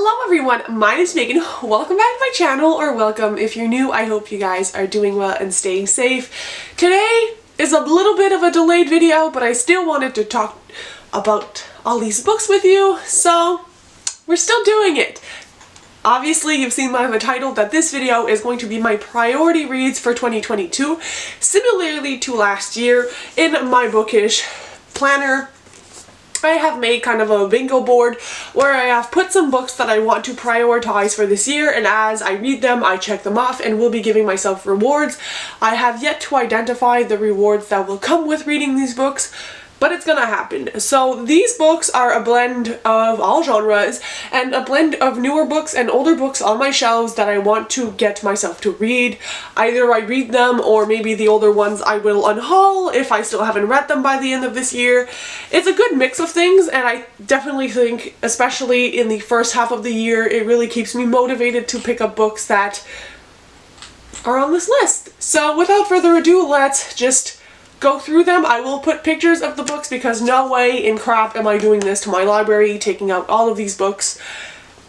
Hello everyone, my name is Megan. Welcome back to my channel, or welcome if you're new. I hope you guys are doing well and staying safe. Today is a little bit of a delayed video, but I still wanted to talk about all these books with you, so we're still doing it. Obviously, you've seen by the title that this video is going to be my priority reads for 2022. Similarly to last year, in my bookish planner, I have made kind of a bingo board where I have put some books that I want to prioritize for this year, and as I read them, I check them off and will be giving myself rewards. I have yet to identify the rewards that will come with reading these books, but it's gonna happen. So these books are a blend of all genres and a blend of newer books and older books on my shelves that I want to get myself to read. Either I read them, or maybe the older ones I will unhaul if I still haven't read them by the end of this year. It's a good mix of things, and I definitely think, especially in the first half of the year, it really keeps me motivated to pick up books that are on this list. So without further ado, let's just go through them. I will put pictures of the books because no way in crap am I doing this to my library, taking out all of these books.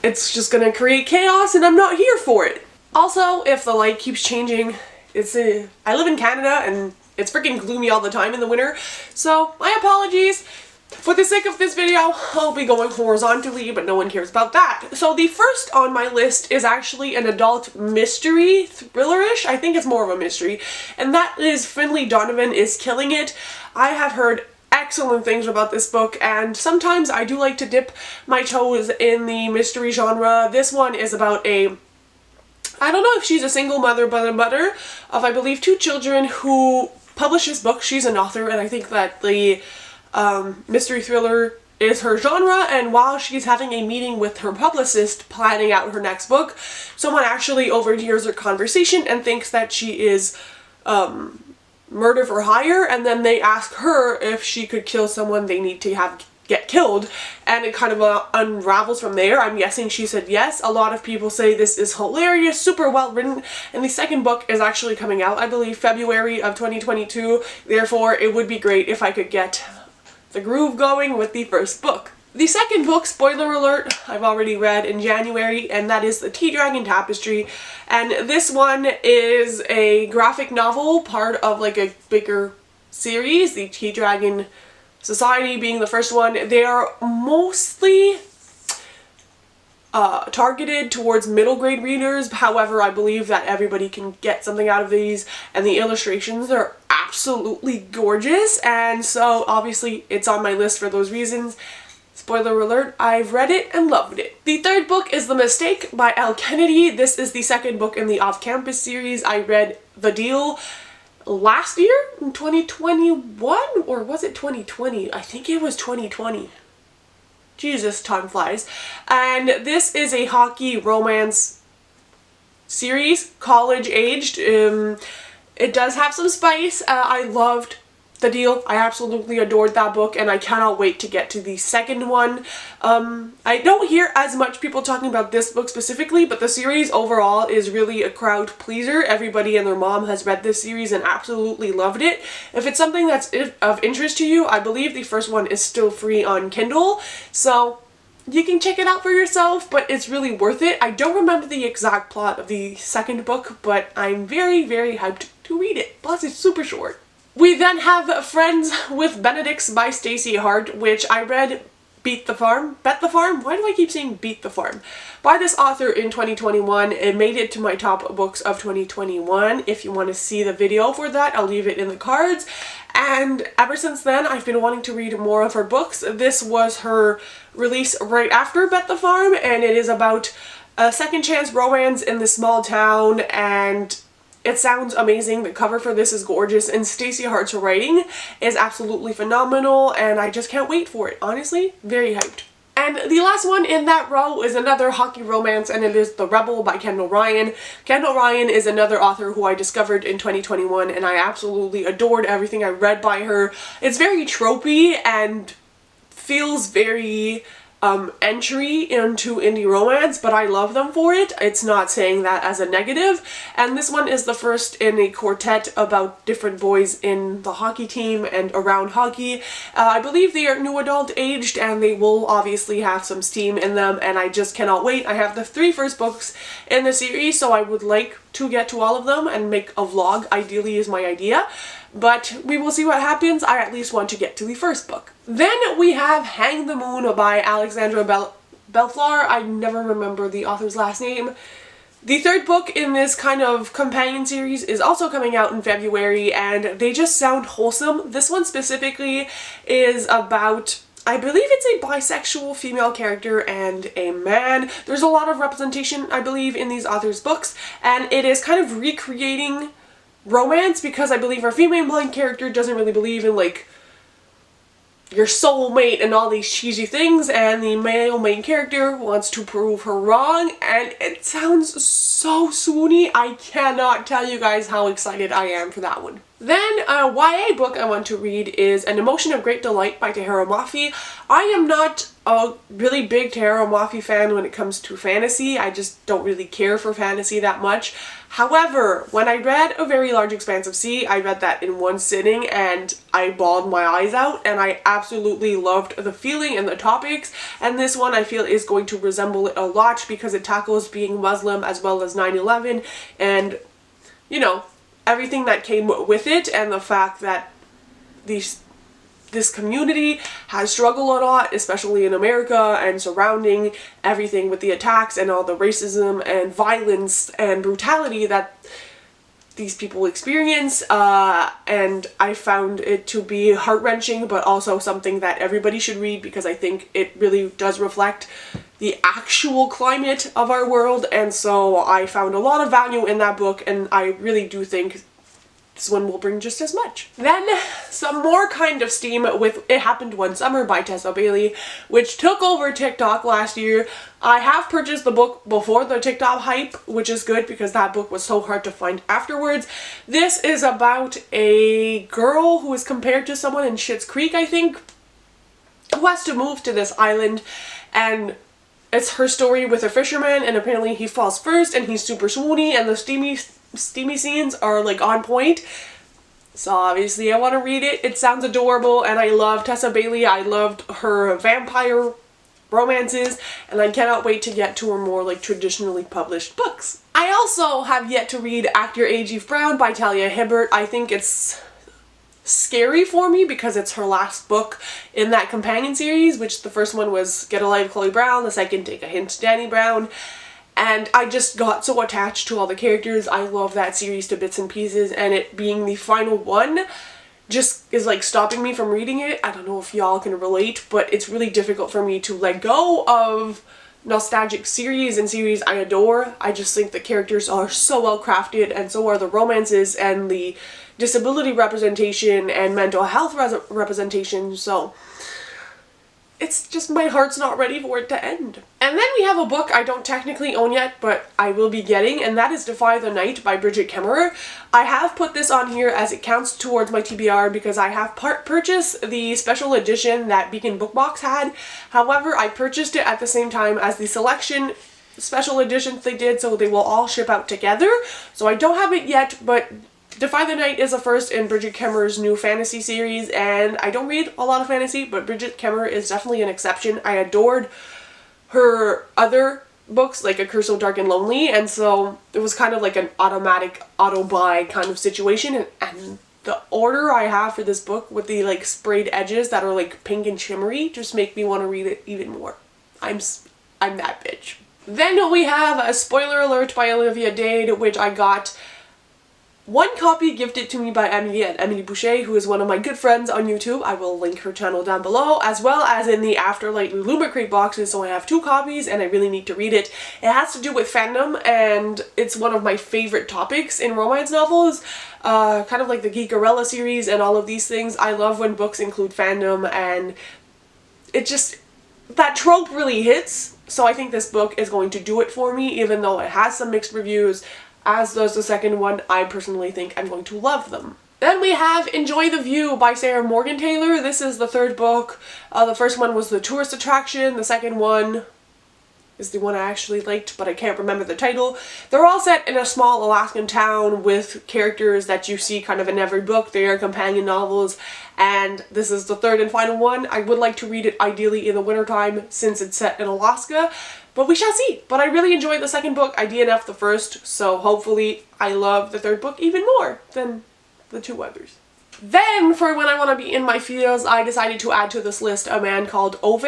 It's just gonna create chaos and I'm not here for it. Also, if the light keeps changing, I live in Canada and it's freaking gloomy all the time in the winter, so my apologies. For the sake of this video, I'll be going horizontally, but no one cares about that. So the first on my list is actually an adult mystery, thriller-ish. I think it's more of a mystery, and that is FINLAY Donovan is Killing It. I have heard excellent things about this book, and sometimes I do like to dip my toes in the mystery genre. This one is about I don't know if she's a single mother, but a mother of, I believe, 2 children who publishes books. She's an author, and I think that the mystery thriller is her genre, and while she's having a meeting with her publicist planning out her next book, someone actually overhears her conversation and thinks that she is murder for hire, and then they ask her if she could kill someone they need to get killed, and it kind of unravels from there. I'm guessing she said yes. A lot of people say this is hilarious, super well written, and the second book is actually coming out, I believe, February of 2022. Therefore, it would be great if I could get the groove going with the first book. The second book, spoiler alert, I've already read in January, and that is the Dragon Tapestry. And this one is a graphic novel, part of like a bigger series, the Dragon Society being the first one. They are mostly targeted towards middle grade readers. However, I believe that everybody can get something out of these, and the illustrations are absolutely gorgeous, and so obviously it's on my list for those reasons. Spoiler alert, I've read it and loved it. The third book is The Mistake by L. Kennedy. This is the second book in the Off-Campus series. I read The Deal last year in 2021, or was it 2020? I think it was 2020. Jesus, time flies. And this is a hockey romance series, college-aged. It does have some spice. I loved The Deal. I absolutely adored that book, and I cannot wait to get to the second one. I don't hear as much people talking about this book specifically, but the series overall is really a crowd pleaser. Everybody and their mom has read this series and absolutely loved it. If it's something that's of interest to you, I believe the first one is still free on Kindle, so you can check it out for yourself, but it's really worth it. I don't remember the exact plot of the second book, but I'm very, very hyped to read it. Plus, it's super short. We then have Friends with Benedicts by Stacey Hart, which I read Bet the Farm? Why do I keep saying Beat the Farm? By this author in 2021. It made it to my top books of 2021. If you want to see the video for that, I'll leave it in the cards. And ever since then, I've been wanting to read more of her books. This was her release right after Bet the Farm, and it is about a second chance romance in this small town, and it sounds amazing. The cover for this is gorgeous, and Stacey Hart's writing is absolutely phenomenal, and I just can't wait for it. Honestly, very hyped. And the last one in that row is another hockey romance, and it is The Rebel by Kendall Ryan. Kendall Ryan is another author who I discovered in 2021, and I absolutely adored everything I read by her. It's very tropey and feels very entry into indie romance, but I love them for it. It's not saying that as a negative. And this one is the first in a quartet about different boys in the hockey team and around hockey. I believe they are new adult aged, and they will obviously have some steam in them, and I just cannot wait. I have the 3 first books in the series, so I would like to get to all of them and make a vlog, ideally, is my idea. But we will see what happens. I at least want to get to the first book. Then we have Hang the Moon by Alexandra Belflar. I never remember the author's last name. The 3rd book in this kind of companion series is also coming out in February, and they just sound wholesome. This one specifically is about, I believe it's a bisexual female character and a man. There's a lot of representation, I believe, in these authors' books, and it is kind of recreating romance, because I believe our female main character doesn't really believe in like your soulmate and all these cheesy things, and the male main character wants to prove her wrong, and it sounds so swoony. I cannot tell you guys how excited I am for that one. Then a YA book I want to read is An Emotion of Great Delight by Tahereh Mafi. I am not a really big Tahereh Mafi fan when it comes to fantasy. I just don't really care for fantasy that much. However, when I read A Very Large Expanse of Sea, I read that in one sitting and I bawled my eyes out, and I absolutely loved the feeling and the topics, and this one I feel is going to resemble it a lot because it tackles being Muslim as well as 9/11 and, you know, everything that came with it, and the fact that this community has struggled a lot, especially in America, and surrounding everything with the attacks and all the racism and violence and brutality that these people experience, and I found it to be heart-wrenching, but also something that everybody should read because I think it really does reflect the actual climate of our world, and so I found a lot of value in that book, and I really do think this one will bring just as much. Then some more kind of steam with It Happened One Summer by Tessa Bailey, which took over TikTok last year. I have purchased the book before the TikTok hype, which is good because that book was so hard to find afterwards. This is about a girl who is compared to someone in Schitt's Creek, I think, who has to move to this island, and it's her story with a fisherman, and apparently he falls first and he's super swoony, and the steamy scenes are like on point. So obviously I want to read it. It sounds adorable, and I love Tessa Bailey. I loved her vampire romances, and I cannot wait to get to her more like traditionally published books. I also have yet to read Act Your Age Eve Brown by Talia Hibbert. I think it's scary for me because it's her last book in that companion series, which the first one was Get a Life Chloe Brown, the second Take a Hint Danny Brown, and I just got so attached to all the characters. I love that series to bits and pieces, and it being the final one just is like stopping me from reading it. I don't know if y'all can relate, but it's really difficult for me to let go of nostalgic series and series I adore. I just think the characters are so well crafted, and so are the romances and the disability representation and mental health representation, so it's just my heart's not ready for it to end. And then we have a book I don't technically own yet, but I will be getting, and that is Defy the Night by Bridget Kemmerer. I have put this on here as it counts towards my TBR because I have purchased the special edition that Beacon Bookbox had. However, I purchased it at the same time as the selection special editions they did, so they will all ship out together. So I don't have it yet, but Defy the Night is a first in Bridget Kemmerer's new fantasy series, and I don't read a lot of fantasy, but Bridget Kemmerer is definitely an exception. I adored her other books, like A Curse So Dark and Lonely, and so it was kind of like an automatic auto-buy kind of situation, and the order I have for this book with the like sprayed edges that are like pink and shimmery just make me want to read it even more. I'm that bitch. Then we have a Spoiler Alert by Olivia Dade, which I got one copy gifted to me by Emily at Emily Boucher, who is one of my good friends on YouTube. I will link her channel down below, as well as in the Afterlight Luma Crate boxes, so I have 2 copies and I really need to read it. It has to do with fandom, and it's one of my favorite topics in romance novels. Kind of like the Geekarella series and all of these things. I love when books include fandom, and it just, that trope really hits. So I think this book is going to do it for me, even though it has some mixed reviews. As does the second one. I personally think I'm going to love them. Then we have Enjoy the View by Sarah Morgan Taylor. This is the third book. The first one was The Tourist Attraction. The second one is the one I actually liked, but I can't remember the title. They're all set in a small Alaskan town with characters that you see kind of in every book. They are companion novels, and this is the third and final one. I would like to read it ideally in the wintertime since it's set in Alaska, but we shall see. But I really enjoyed the second book. I DNF'd the first, so hopefully I love the third book even more than the two others. Then, for when I want to be in my feels, I decided to add to this list A Man Called Ove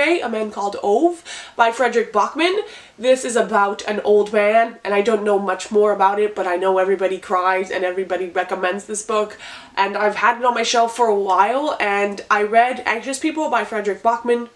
by FREDRIK BACKMAN. This is about an old man, and I don't know much more about it, but I know everybody cries and everybody recommends this book, and I've had it on my shelf for a while, and I read Anxious People by FREDRIK BACKMAN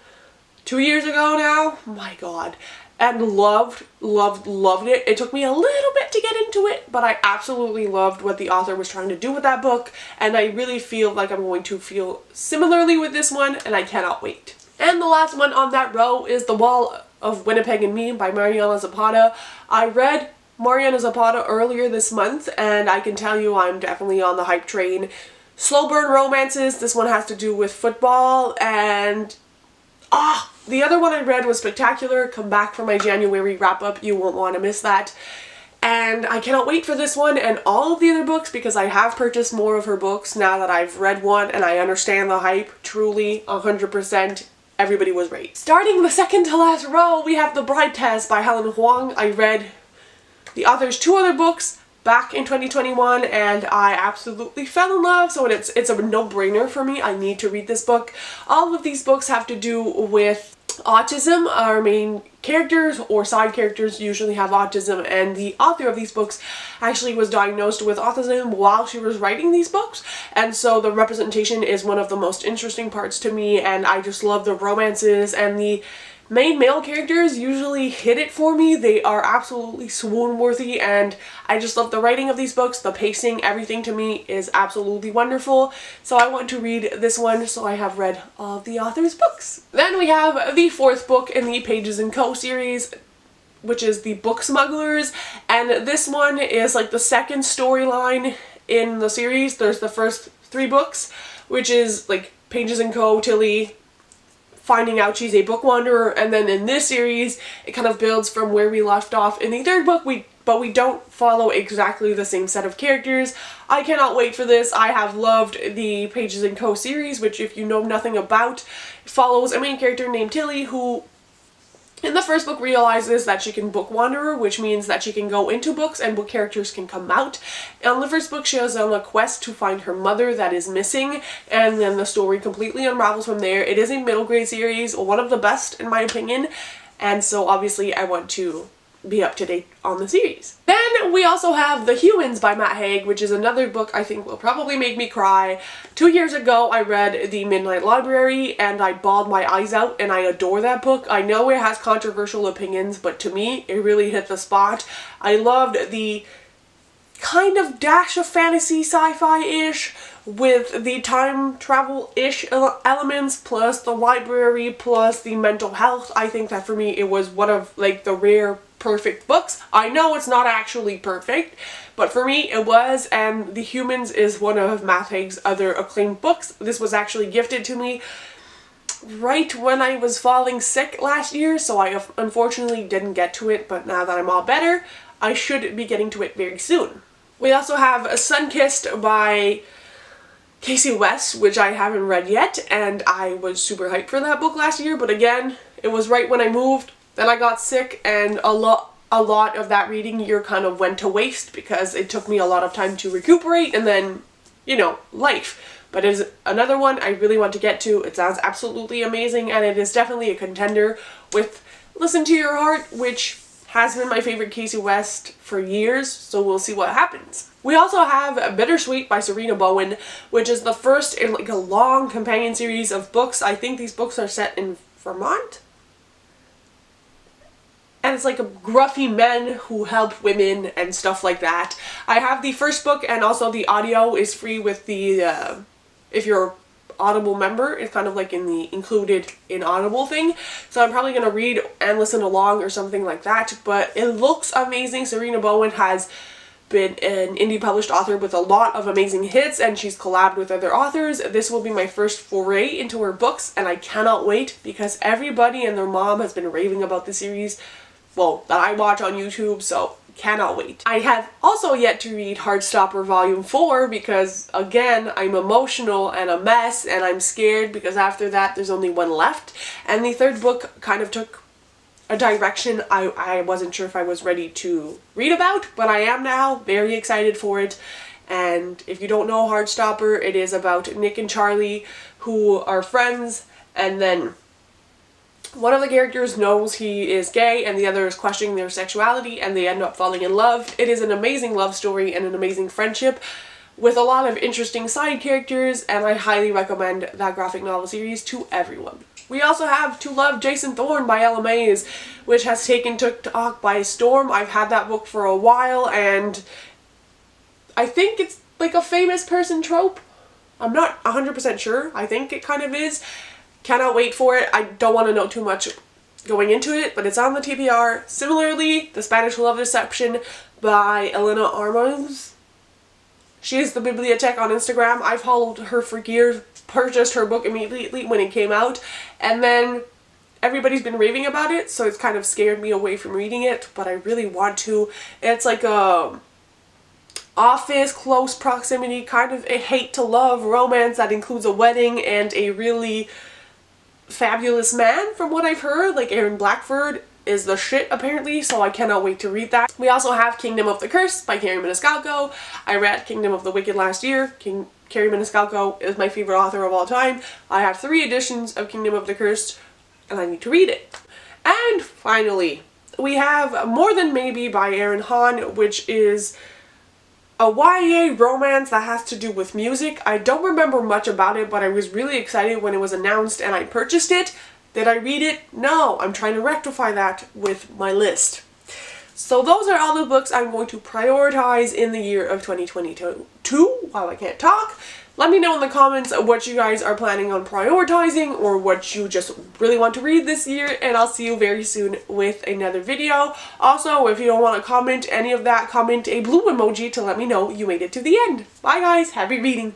2 years ago now. My god. And loved it. It took me a little bit to get into it, but I absolutely loved what the author was trying to do with that book, and I really feel like I'm going to feel similarly with this one, and I cannot wait. And the last one on that row is The Wall of Winnipeg and Me by Mariana Zapata. I read Mariana Zapata earlier this month, and I can tell you I'm definitely on the hype train. Slow burn romances. This one has to do with football, and the other one I read was spectacular. Come back for my January wrap-up. You won't want to miss that. And I cannot wait for this one and all of the other books because I have purchased more of her books now that I've read one and I understand the hype. Truly, 100%. Everybody was right. Starting the second to last row, we have The Bride Test by Helen Huang. I read the author's two other books back in 2021 and I absolutely fell in love, so it's a no-brainer for me. I need to read this book. All of these books have to do with autism. Our main characters or side characters usually have autism, and the author of these books actually was diagnosed with autism while she was writing these books, and so the representation is one of the most interesting parts to me, and I just love the romances, and the main male characters usually hit it for me. They are absolutely swoon-worthy, and I just love the writing of these books. The pacing, everything to me is absolutely wonderful. So I want to read this one, so I have read all of the author's books. Then we have the fourth book in the Pages & Co. series, which is The Book Smugglers, and this one is like the second storyline in the series. There's the first three books, which is like Pages & Co. Tilly finding out she's a book wanderer, and then in this series it kind of builds from where we left off in the third book, but we don't follow exactly the same set of characters. I cannot wait for this. I have loved the Pages & Co. series, which if you know nothing about, follows a main character named Tilly who in the first book realizes that she can book wanderer, which means that she can go into books and book characters can come out. In the first book she is on a quest to find her mother that is missing, and then the story completely unravels from there. It is a middle grade series, one of the best in my opinion, and so obviously I want to be up to date on the series. Then we also have The Humans by HAIG, which is another book I think will probably make me cry. 2 years ago I read The Midnight Library and I bawled my eyes out, and I adore that book. I know it has controversial opinions, but to me it really hit the spot. I loved the kind of dash of fantasy sci-fi-ish with the time travel-ish elements, plus the library, plus the mental health. I think that for me it was one of like the rare perfect books. I know it's not actually perfect, but for me it was, and The Humans is one of HAIG's other acclaimed books. This was actually gifted to me right when I was falling sick last year, so I unfortunately didn't get to it, but now that I'm all better, I should be getting to it very soon. We also have Sunkissed by Casey West, which I haven't read yet, and I was super hyped for that book last year, but again, it was right when I moved. Then I got sick, and a lot of that reading year kind of went to waste because it took me a lot of time to recuperate, and then, you know, life. But it is another one I really want to get to. It sounds absolutely amazing, and it is definitely a contender with Listen to Your Heart, which has been my favorite Casey West for years, so we'll see what happens. We also have Bittersweet by Serena Bowen, which is the first in like a long companion series of books. I think these books are set in Vermont? And it's like a gruffy men who help women and stuff like that. I have the first book, and also the audio is free with the, if you're Audible member, it's kind of like in the included in Audible thing. So I'm probably going to read and listen along or something like that, but it looks amazing. Serena Bowen has been an indie published author with a lot of amazing hits, and she's collabed with other authors. This will be my first foray into her books, and I cannot wait because everybody and their mom has been raving about the series, well, that I watch on YouTube, so cannot wait. I have also yet to read Heartstopper Volume 4 because, again, I'm emotional and a mess, and I'm scared because after that there's only one left, and the third book kind of took a direction I wasn't sure if I was ready to read about, but I am now, very excited for it. And if you don't know Heartstopper, it is about Nick and Charlie, who are friends, and then one of the characters knows he is gay and the other is questioning their sexuality, and they end up falling in love. It is an amazing love story and an amazing friendship with a lot of interesting side characters, and I highly recommend that graphic novel series to everyone. We also have To Love Jason Thorne by Ella Mays, which has taken TikTok by storm. I've had that book for a while, and I think it's like a famous person trope. I'm not 100% sure. I think it kind of is. Cannot wait for it. I don't want to know too much going into it, but it's on the TBR. Similarly, The Spanish Love Deception by Elena Armos. She is the Bibliothèque on Instagram. I've followed her for years, purchased her book immediately when it came out, and then everybody's been raving about it, so it's kind of scared me away from reading it, but I really want to. It's like a office, close proximity, kind of a hate to love romance that includes a wedding and a really fabulous man, from what I've heard. Like, Aaron Blackford is the shit apparently, so I cannot wait to read that. We also have Kingdom of the Curse by Carrie Maniscalco. I read Kingdom of the Wicked last year. Carrie Maniscalco is my favorite author of all time. I have 3 editions of Kingdom of the Cursed, and I need to read it. And finally, we have More Than Maybe by Erin Hahn, which is a YA romance that has to do with music. I don't remember much about it, but I was really excited when it was announced and I purchased it. Did I read it? No, I'm trying to rectify that with my list. So those are all the books I'm going to prioritize in the year of 2022. Wow, I can't talk. Let me know in the comments what you guys are planning on prioritizing or what you just really want to read this year, and I'll see you very soon with another video. Also, if you don't want to comment any of that, comment a blue emoji to let me know you made it to the end. Bye guys, happy reading!